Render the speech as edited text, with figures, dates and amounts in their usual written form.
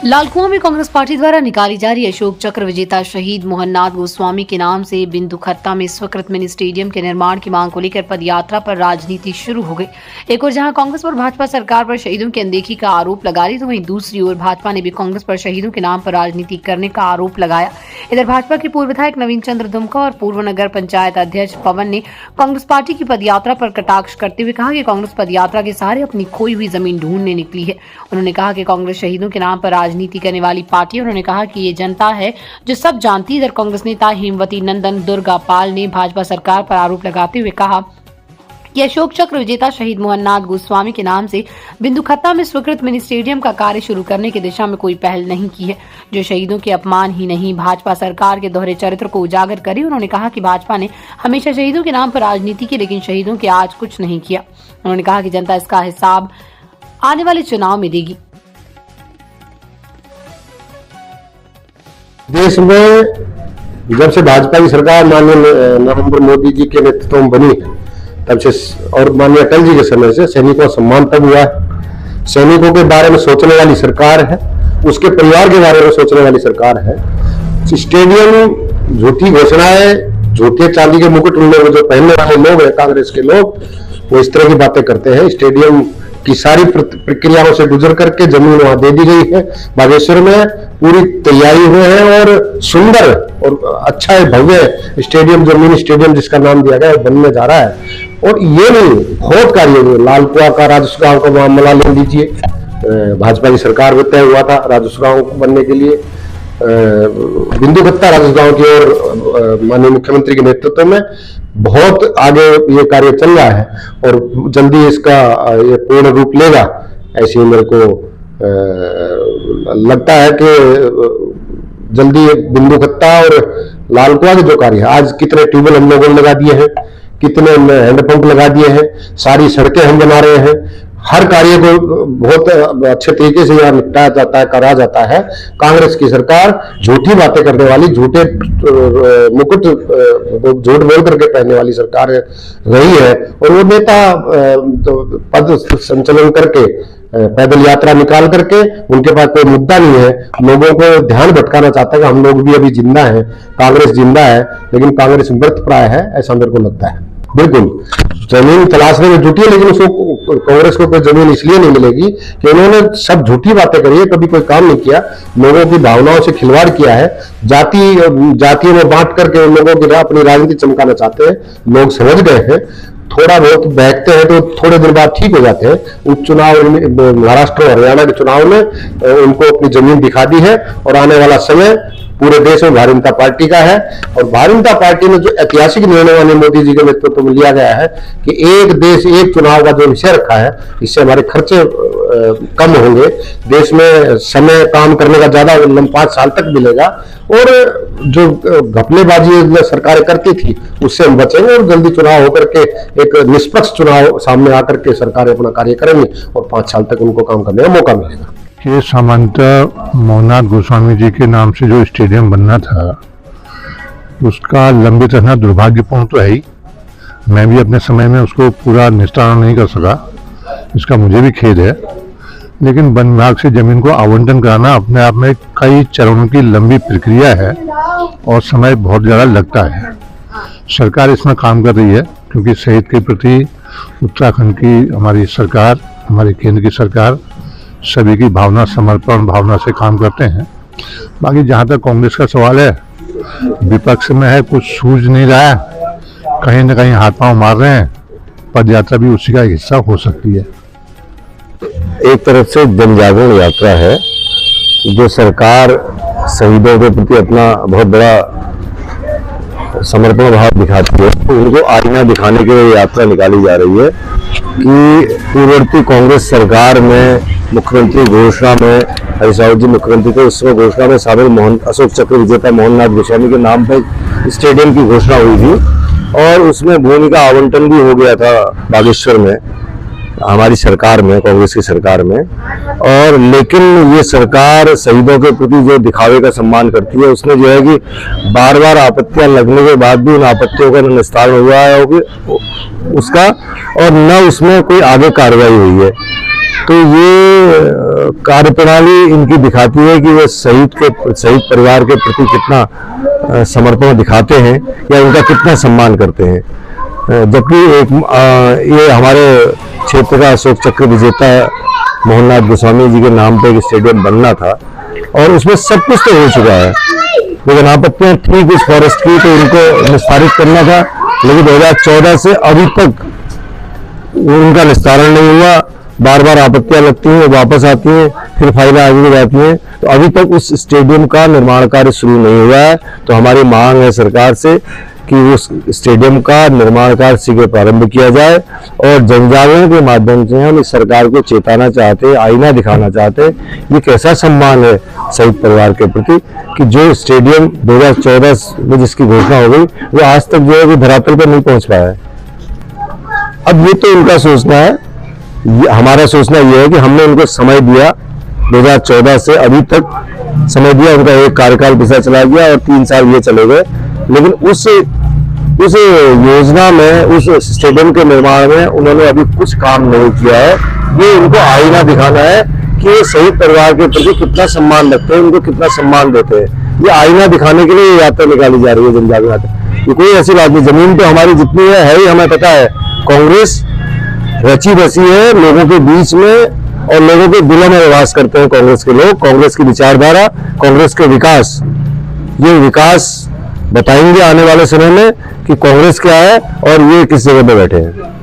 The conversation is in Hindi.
लालकुआं में कांग्रेस पार्टी द्वारा निकाली जा रही अशोक चक्र विजेता शहीद मोहननाथ गोस्वामी के नाम से बिंदु खत्ता में स्वीकृत मिनी स्टेडियम के निर्माण की मांग को लेकर पदयात्रा पर राजनीति शुरू हो गई। एक ओर जहां कांग्रेस और भाजपा सरकार पर शहीदों की अनदेखी का आरोप लगा रही, तो वहीं दूसरी ओर भाजपा ने भी कांग्रेस पर शहीदों के नाम पर राजनीति करने का आरोप लगाया। इधर भाजपा के पूर्व विधायक नवीन चंद्र दुमका और पूर्व नगर पंचायत अध्यक्ष पवन ने कांग्रेस पार्टी की पदयात्रा पर कटाक्ष करते हुए कहा कि कांग्रेस पदयात्रा के सहारे अपनी खोई हुई जमीन ढूंढने निकली है। उन्होंने कहा कि कांग्रेस शहीदों के नाम पर राजनीति करने वाली पार्टी। उन्होंने कहा कि ये जनता है जो सब जानती है। इधर कांग्रेस नेता हेमवती नंदन दुर्गा पाल ने भाजपा सरकार पर आरोप लगाते हुए कहा कि अशोक चक्र विजेता शहीद मोहननाथ गोस्वामी के नाम से बिंदु खत्ता में स्वीकृत मिनी स्टेडियम का कार्य शुरू करने की दिशा में कोई पहल नहीं की है, जो शहीदों के अपमान ही नहीं भाजपा सरकार के दोहरे चरित्र को उजागर करे। उन्होंने कहा कि भाजपा ने हमेशा शहीदों के नाम पर राजनीति की, लेकिन शहीदों के आज कुछ नहीं किया। उन्होंने कहा कि जनता इसका हिसाब आने वाले चुनाव में देगी। देश में जब से भाजपा की सरकार माननीय नरेंद्र मोदी जी के नेतृत्व में बनी है, तब से और माननीय अटल जी के समय से सैनिकों का सम्मान तब हुआ है। सैनिकों के बारे में सोचने वाली सरकार है, उसके परिवार के बारे में सोचने वाली सरकार है। स्टेडियम झूठी घोषणाएं, झूठे चांदी के मुकुट उन लोग जो पहनने वाले लोग हैं, कांग्रेस के लोग, वो इस तरह की बातें करते हैं। स्टेडियम की सारी प्रक्रियाओं से गुजर करके जमीन वहां दे दी गई है। बागेश्वर में पूरी तैयारी हुई है और सुंदर और अच्छा भव्य स्टेडियम, जो मिनी स्टेडियम जिसका नाम दिया गया है, बनने जा रहा है। और ये नहीं, बहुत कार्य हुए। लालकुआं का राजस्व गांव का मामला ले लीजिए, भाजपा की सरकार में तय हुआ था राजस्व गांव बनने के लिए। बिंदु खत्ता राजस्व गांव की ओर माननीय मुख्यमंत्री के नेतृत्व में बहुत आगे ये कार्य चल रहा है और जल्दी इसका ये पूर्ण रूप लेगा, ऐसी मेरे को लगता है कि जल्दी बिंदु खत्ता और लालकुआं के जो कार्य है, आज कितने ट्यूबवेल हम लोगों ने लगा दिए हैं, कितने हैंडपंप लगा दिए हैं, सारी सड़कें हम बना रहे हैं। हर कार्य को बहुत अच्छे तरीके से यहाँ निपटाया जाता है, करा जाता है। कांग्रेस की सरकार झूठी बातें करने वाली, झूठे मुकुट झूठ बोल करके पहनने वाली सरकार रही है। और वो नेता पद संचलन करके, पैदल यात्रा निकाल करके, उनके पास कोई मुद्दा नहीं है, लोगों को ध्यान भटकाना चाहता है कि हम लोग भी अभी जिंदा हैं, कांग्रेस जिंदा है, लेकिन कांग्रेस मृत प्राय है, ऐसा मेरे को लगता है। बिल्कुल जमीन तलाशने में जुटी है, लेकिन उसको कांग्रेस को कोई जमीन इसलिए नहीं मिलेगी कि उन्होंने सब झूठी बातें करी है, कभी कोई काम नहीं किया, लोगों की भावनाओं से खिलवाड़ किया है, जातियों में बांट करके उन लोगों की अपनी राजनीति चमकाना चाहते हैं। लोग समझ गए हैं, थोड़ा बहुत बहकते हैं तो थोड़े दिन बाद ठीक हो जाते हैं। उपचुनाव महाराष्ट्र और हरियाणा के चुनाव में उनको अपनी जमीन दिखा दी है और आने वाला समय पूरे देश में भारतीय जनता पार्टी का है। और भारतीय जनता पार्टी ने जो ऐतिहासिक निर्णय माननीय मोदी जी के नेतृत्व में लिया गया है कि एक देश एक चुनाव का जो विषय रखा है, इससे हमारे खर्चे कम होंगे, देश में समय काम करने का ज्यादा 5 साल तक मिलेगा और जो घपलेबाजी सरकारें करती थी उससे हम बचेंगे और जल्दी चुनाव होकर के एक निष्पक्ष चुनाव सामने आकर के सरकारें अपना कार्य करेंगी और 5 साल तक उनको काम करने का मौका मिलेगा। ये सामान्यतः मोहननाथ गोस्वामी जी के नाम से जो स्टेडियम बनना था, उसका लंबित रहना दुर्भाग्यपूर्ण तो है ही। मैं भी अपने समय में उसको पूरा निस्तारण नहीं कर सका, इसका मुझे भी खेद है। लेकिन वन विभाग से जमीन को आवंटन कराना अपने आप में कई चरणों की लंबी प्रक्रिया है और समय बहुत ज़्यादा लगता है। सरकार इसमें काम कर रही है क्योंकि शहीद के प्रति उत्तराखंड की हमारी सरकार, हमारी केंद्र की सरकार सभी की भावना, समर्पण भावना से काम करते हैं। बाकी जहाँ तक कांग्रेस का सवाल है, विपक्ष में है, कुछ सूझ नहीं रहा है, कहीं ना कहीं हाथ पांव मार रहे हैं, पदयात्रा भी उसी का एक हिस्सा हो सकती है। एक तरफ से जन जागरण यात्रा है, जो सरकार शहीदों के प्रति अपना बहुत बड़ा समर्पण भाव दिखाती है, तो उनको आईना दिखाने के लिए यात्रा निकाली जा रही है कि पूर्ववर्ती कांग्रेस सरकार में मुख्यमंत्री घोषणा में, हरीश रावत जी मुख्यमंत्री थे, उसमें घोषणा में शामिल अशोक चक्र विजेता मोहननाथ गोस्वामी के नाम पर स्टेडियम की घोषणा हुई थी और उसमें भूमि का आवंटन भी हो गया था बागेश्वर में, हमारी सरकार में, कांग्रेस की सरकार में। और लेकिन ये सरकार शहीदों के प्रति जो दिखावे का सम्मान करती है, उसने जो है कि बार बार आपत्तियां लगने के बाद भी उन आपत्तियों का निस्तारण हुआ है उसका, और न उसमें कोई आगे कार्रवाई हुई है। तो ये कार्यप्रणाली इनकी दिखाती है कि वो शहीद परिवार के प्रति कितना समर्पण दिखाते हैं या उनका कितना सम्मान करते हैं। जबकि ये हमारे क्षेत्र का अशोक चक्र विजेता मोहननाथ गोस्वामी जी के नाम पे एक स्टेडियम बनना था और उसमें सब कुछ तो हो चुका है, लेकिन आपत्तियां थी कुछ फॉरेस्ट की, तो उनको निस्तारित करना था। लेकिन 2014 से अभी तक उनका निस्तारण नहीं हुआ। बार बार आपत्तियां लगती हैं, वापस आती हैं, फिर फाइलें आगे जाती हैं, तो अभी तक उस स्टेडियम का निर्माण कार्य शुरू नहीं हुआ है। तो हमारी मांग है सरकार से कि उस स्टेडियम का निर्माण कार्य शीघ्र प्रारंभ किया जाए और जनजागरण के माध्यम से हम इस सरकार को चेताना चाहते हैं, आईना दिखाना चाहते हैं ये कैसा सम्मान है शहीद परिवार के प्रति कि जो स्टेडियम 2014 में जिसकी घोषणा हो गई वो आज तक जो है वो धरातल पर नहीं पहुंच पाया है। अब ये तो उनका सोचना है, हमारा सोचना यह है कि हमने उनको समय दिया, 2014 से अभी तक समय दिया, उनका एक कार्यकाल पिछला चला गया और 3 साल ये चले गए, लेकिन उस योजना में, उस स्टेडियम के निर्माण में उन्होंने अभी कुछ काम नहीं किया है। ये उनको आईना दिखाना है कि ये शहीद परिवार के प्रति कितना सम्मान रखते हैं, उनको कितना सम्मान देते हैं। ये आईना दिखाने के लिए ये यात्रा निकाली जा रही है जनजागरण। ये कोई ऐसी बात नहीं, जमीन पे हमारी जितनी है ही हमें पता है। कांग्रेस रची बसी है लोगों के बीच में और लोगों के दिलों में वास करते हैं कांग्रेस के लोग। कांग्रेस की विचारधारा, कांग्रेस के विकास, ये विकास बताएंगे आने वाले समय में कि कांग्रेस क्या है और ये किस जगह पे बैठे हैं।